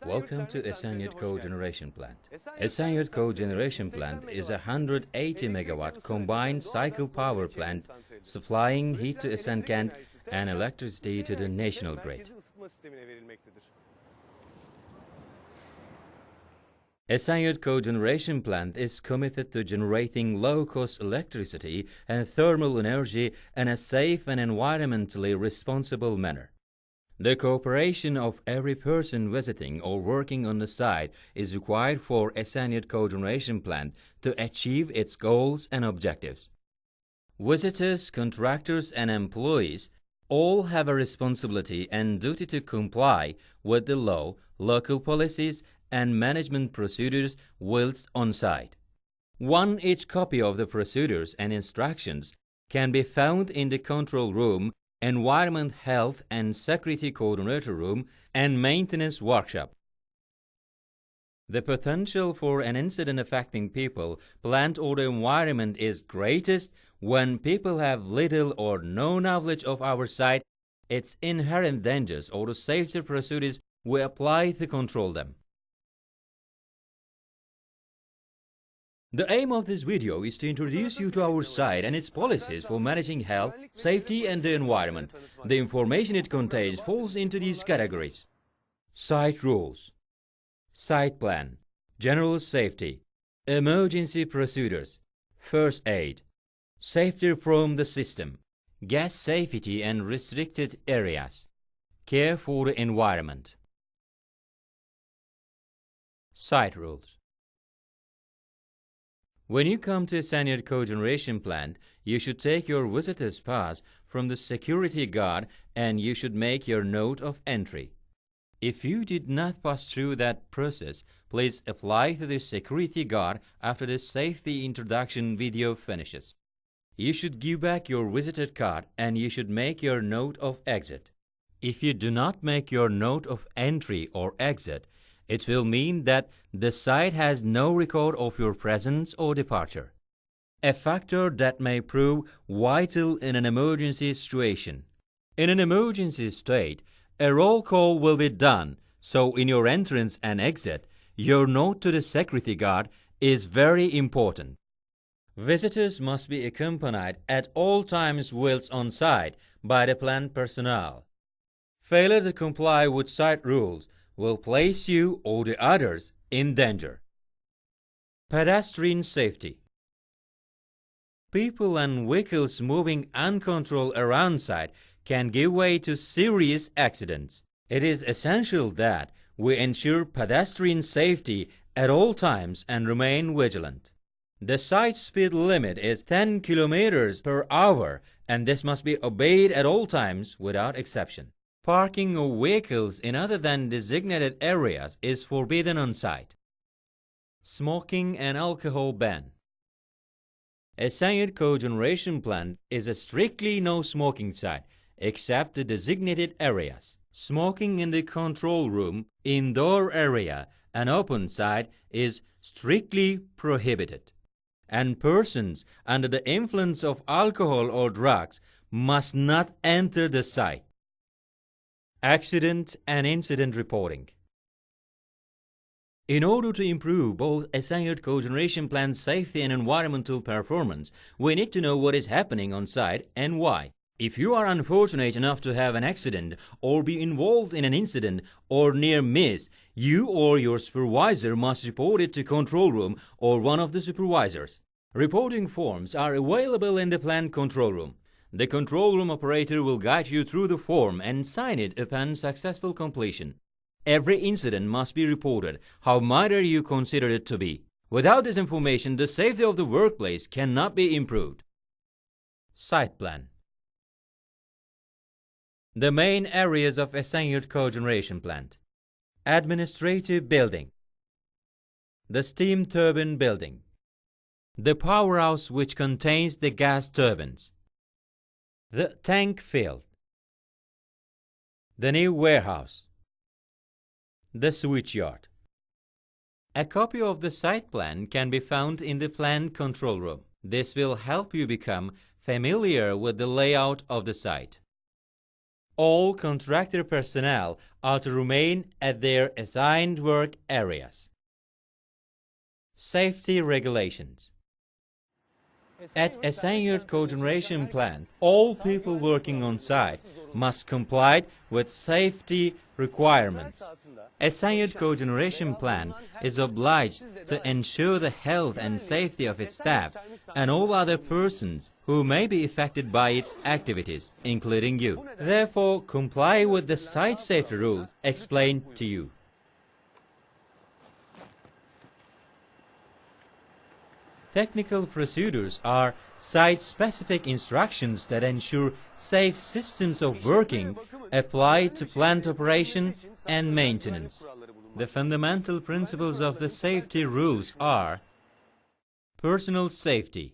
Welcome to Esenyurt Cogeneration Plant. Esenyurt Cogeneration Plant is a 180 megawatt combined cycle power plant supplying heat to Esenkent and electricity to the national grid. Esenyurt Cogeneration Plant is committed to generating low-cost electricity and thermal energy in a safe and environmentally responsible manner. The cooperation of every person visiting or working on the site is required for Esenyurt Cogeneration Plant to achieve its goals and objectives. Visitors, contractors and employees all have a responsibility and duty to comply with the law, local policies and management procedures whilst on site. Each copy of the procedures and instructions can be found in the control room, Environment, Health and Security Coordinator Room and Maintenance Workshop. The potential for an incident affecting people, plant or the environment is greatest when people have little or no knowledge of our site, its inherent dangers or the safety procedures we apply to control them. The aim of this video is to introduce you to our site and its policies for managing health, safety and the environment. The information it contains falls into these categories: site rules, site plan, general safety, emergency procedures, first aid, safety from the system, gas safety and restricted areas, care for the environment. Site rules. When you come to Esenyurt Cogeneration Plant, you should take your visitor's pass from the security guard and you should make your note of entry. If you did not pass through that process, please apply to the security guard after the safety introduction video finishes. You should give back your visitor card and you should make your note of exit. If you do not make your note of entry or exit, it will mean that the site has no record of your presence or departure, a factor that may prove vital in an emergency situation. In an emergency state, a roll call will be done, so in your entrance and exit, your note to the security guard is very important. Visitors must be accompanied at all times whilst on site by the plant personnel. Failure to comply with site rules will place you or the others in danger. Pedestrian safety. People and vehicles moving uncontrolled around site can give way to serious accidents. It is essential that we ensure pedestrian safety at all times and remain vigilant. The site speed limit is 10 kilometers per hour and this must be obeyed at all times without exception. Parking of vehicles in other than designated areas is forbidden on site. Smoking and alcohol ban. Esenyurt Cogeneration Plant is a strictly no smoking site except the designated areas. Smoking in the control room, indoor area and open site is strictly prohibited. And persons under the influence of alcohol or drugs must not enter the site. Accident and incident reporting. In order to improve both Esenyurt Cogeneration Plant safety and environmental performance, we need to know what is happening on site and why. If you are unfortunate enough to have an accident or be involved in an incident or near miss, you or your supervisor must report it to control room or one of the supervisors. Reporting forms are available in the plant control room. The control room operator will guide you through the form and sign it upon successful completion. Every incident must be reported, how minor you consider it to be. Without this information, the safety of the workplace cannot be improved. Site plan. The main areas of Esenyurt Cogeneration Plant. Administrative building. The steam turbine building. The powerhouse which contains the gas turbines. The tank field. The new warehouse. The switchyard. A copy of the site plan can be found in the plant control room. This will help you become familiar with the layout of the site. All contractor personnel are to remain at their assigned work areas. Safety regulations. At a Esenyurt cogeneration plant, all people working on site must comply with safety requirements. Esenyurt cogeneration plant is obliged to ensure the health and safety of its staff and all other persons who may be affected by its activities, including you. Therefore, comply with the site safety rules explained to you. Technical procedures are site-specific instructions that ensure safe systems of working applied to plant operation and maintenance. The fundamental principles of the safety rules are: personal safety,